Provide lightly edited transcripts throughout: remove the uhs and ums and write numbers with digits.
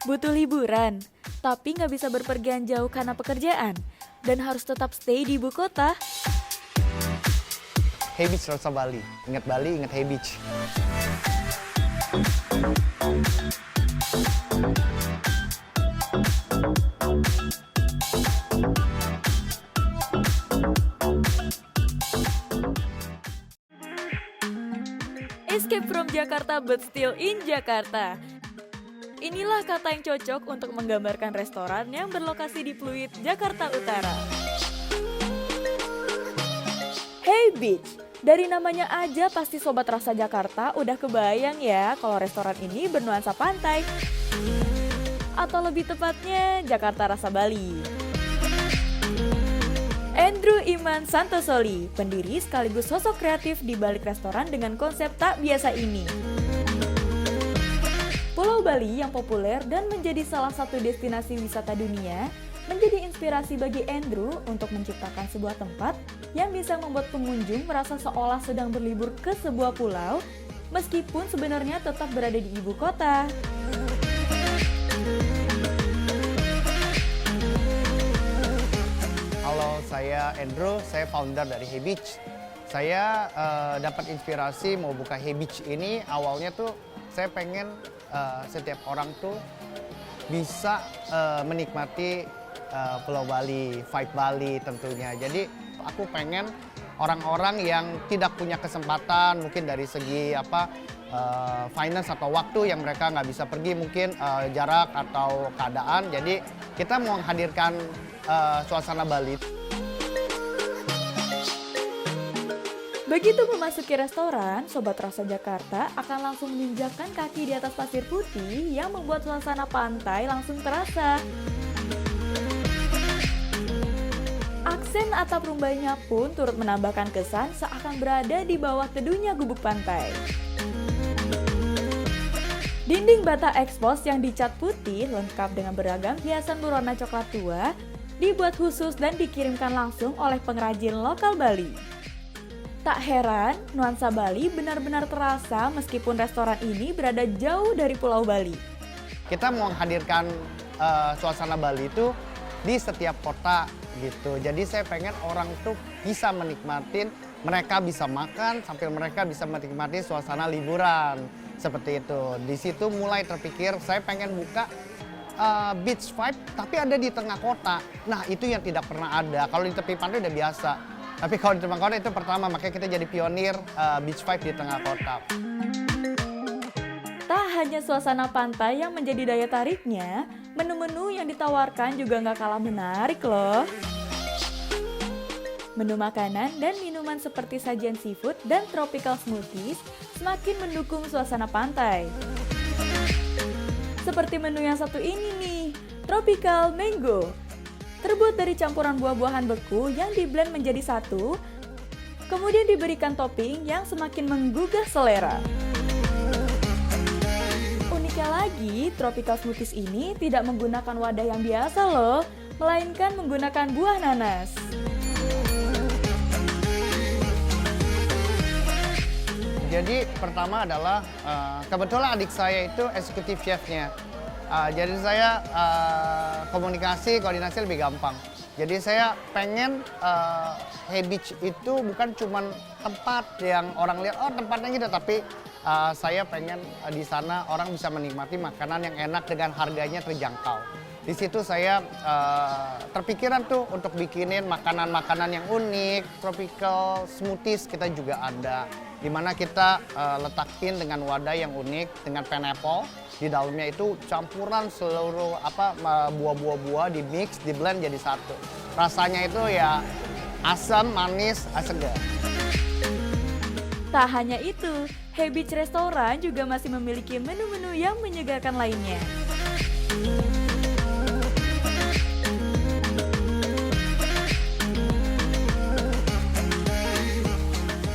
Butuh liburan, tapi nggak bisa berpergian jauh karena pekerjaan, dan harus tetap stay di ibu kota. Hey Beach Rasa Bali. Ingat Bali, ingat Hey Beach. Escape from Jakarta but still in Jakarta. Inilah kata yang cocok untuk menggambarkan restoran yang berlokasi di Pluit, Jakarta Utara. Hey Beach, dari namanya aja pasti Sobat Rasa Jakarta udah kebayang ya kalau restoran ini bernuansa pantai. Atau lebih tepatnya Jakarta Rasa Bali. Andrew Iman Santosoli, pendiri sekaligus sosok kreatif di balik restoran dengan konsep tak biasa ini. Pulau Bali yang populer dan menjadi salah satu destinasi wisata dunia, menjadi inspirasi bagi Andrew untuk menciptakan sebuah tempat yang bisa membuat pengunjung merasa seolah sedang berlibur ke sebuah pulau, meskipun sebenarnya tetap berada di ibu kota. Halo, saya Andrew, saya founder dari Hey Beach. Saya dapat inspirasi mau buka Hey Beach ini, awalnya tuh saya pengen setiap orang tuh bisa menikmati Pulau Bali, vibe Bali tentunya. Jadi aku pengen orang-orang yang tidak punya kesempatan mungkin dari segi finance atau waktu yang mereka nggak bisa pergi, mungkin jarak atau keadaan. Jadi kita mau menghadirkan suasana Bali. Begitu memasuki restoran, Sobat Rasa Jakarta akan langsung menginjakkan kaki di atas pasir putih yang membuat suasana pantai langsung terasa. Aksen atap rumbanya pun turut menambahkan kesan seakan berada di bawah teduhnya gubuk pantai. Dinding bata ekspos yang dicat putih lengkap dengan beragam hiasan berwarna coklat tua, dibuat khusus dan dikirimkan langsung oleh pengrajin lokal Bali. Tak heran, nuansa Bali benar-benar terasa meskipun restoran ini berada jauh dari Pulau Bali. Kita mau menghadirkan suasana Bali itu di setiap kota gitu. Jadi saya pengen orang tuh bisa menikmatin, mereka bisa makan sambil mereka bisa menikmati suasana liburan. Seperti itu. Di situ mulai terpikir saya pengen buka beach vibe tapi ada di tengah kota. Nah itu yang tidak pernah ada. Kalau di tepi pantai udah biasa. Tapi kalau di tengah kota itu pertama, makanya kita jadi pionir beach vibe di tengah kota. Tak hanya suasana pantai yang menjadi daya tariknya, menu-menu yang ditawarkan juga nggak kalah menarik loh. Menu makanan dan minuman seperti sajian seafood dan tropical smoothies semakin mendukung suasana pantai. Seperti menu yang satu ini nih, Tropical Mango. Terbuat dari campuran buah-buahan beku yang diblend menjadi satu, kemudian diberikan topping yang semakin menggugah selera. Uniknya lagi, tropical smoothies ini tidak menggunakan wadah yang biasa loh, melainkan menggunakan buah nanas. Jadi pertama adalah kebetulan adik saya itu eksekutif chefnya. Jadi saya komunikasi, koordinasi lebih gampang. Jadi saya pengen Hey Beach itu bukan cuma tempat yang orang lihat, oh tempatnya gitu, tapi saya pengen di sana orang bisa menikmati makanan yang enak dengan harganya terjangkau. Di situ saya terpikiran tuh untuk bikinin makanan-makanan yang unik, tropical smoothies kita juga ada. Dimana kita letakin dengan wadah yang unik dengan pineapple. Di dalamnya itu campuran seluruh buah-buah di mix, di blend jadi satu. Rasanya itu ya asam, manis, segar. Tak hanya itu, Hey Beach Restoran juga masih memiliki menu-menu yang menyegarkan lainnya.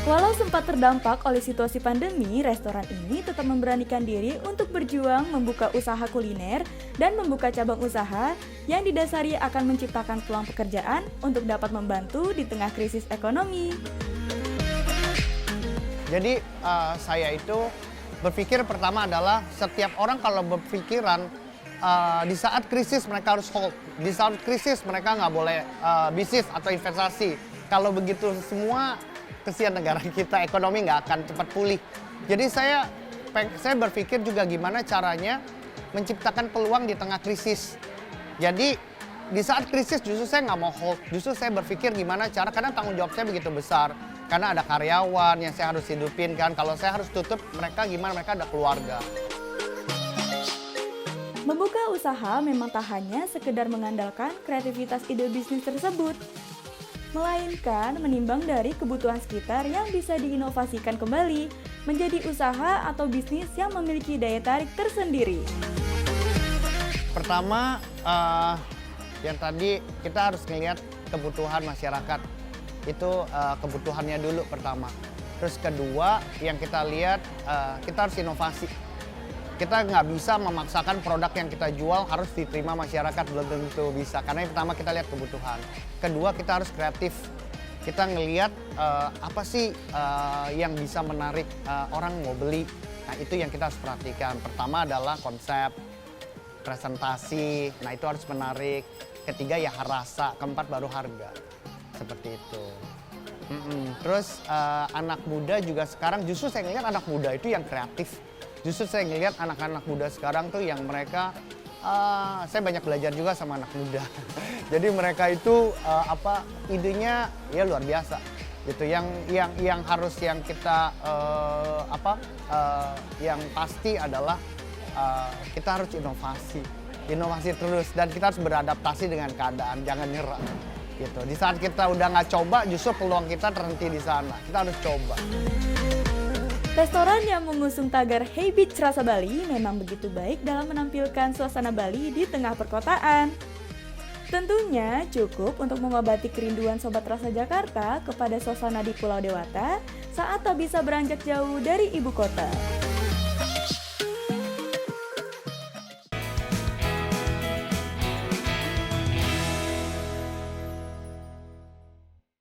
Walau sempat terdampak oleh situasi pandemi, restoran ini tetap memberanikan diri untuk berjuang membuka usaha kuliner dan membuka cabang usaha yang didasari akan menciptakan peluang pekerjaan untuk dapat membantu di tengah krisis ekonomi. Jadi saya itu berpikir pertama adalah setiap orang kalau berpikiran di saat krisis mereka harus hold, di saat krisis mereka nggak boleh bisnis atau investasi. Kalau begitu semua kesian negara kita, ekonomi nggak akan cepat pulih. Jadi saya berpikir juga gimana caranya menciptakan peluang di tengah krisis. Jadi di saat krisis justru saya nggak mau hold, justru saya berpikir gimana cara, karena tanggung jawab saya begitu besar. Karena ada karyawan yang saya harus hidupin kan, kalau saya harus tutup mereka gimana, mereka ada keluarga. Membuka usaha memang tak hanya sekedar mengandalkan kreativitas ide bisnis tersebut, melainkan menimbang dari kebutuhan sekitar yang bisa diinovasikan kembali menjadi usaha atau bisnis yang memiliki daya tarik tersendiri. Pertama, yang tadi kita harus melihat kebutuhan masyarakat. Itu kebutuhannya dulu pertama. Terus kedua, yang kita lihat, kita harus inovasi. Kita nggak bisa memaksakan produk yang kita jual harus diterima masyarakat, belum tentu bisa. Karena yang pertama kita lihat kebutuhan. Kedua, kita harus kreatif. Kita ngelihat apa sih yang bisa menarik orang mau beli. Nah itu yang kita harus perhatikan. Pertama adalah konsep, presentasi, nah itu harus menarik. Ketiga ya rasa, keempat baru harga. Seperti itu. Terus anak muda juga sekarang, justru saya ngelihat anak muda itu yang kreatif. Justru saya ngelihat anak-anak muda sekarang tuh yang mereka, saya banyak belajar juga sama anak muda. Jadi mereka itu idenya ya luar biasa. Gitu. Yang harus yang kita yang pasti adalah kita harus inovasi terus, dan kita harus beradaptasi dengan keadaan, jangan nyerah. Gitu. Di saat kita udah nggak coba, justru peluang kita terhenti di sana. Kita harus coba. Restoran yang mengusung tagar Hey Beach Rasa Bali memang begitu baik dalam menampilkan suasana Bali di tengah perkotaan. Tentunya cukup untuk mengobati kerinduan Sobat Rasa Jakarta kepada suasana di Pulau Dewata saat tak bisa beranjak jauh dari ibu kota.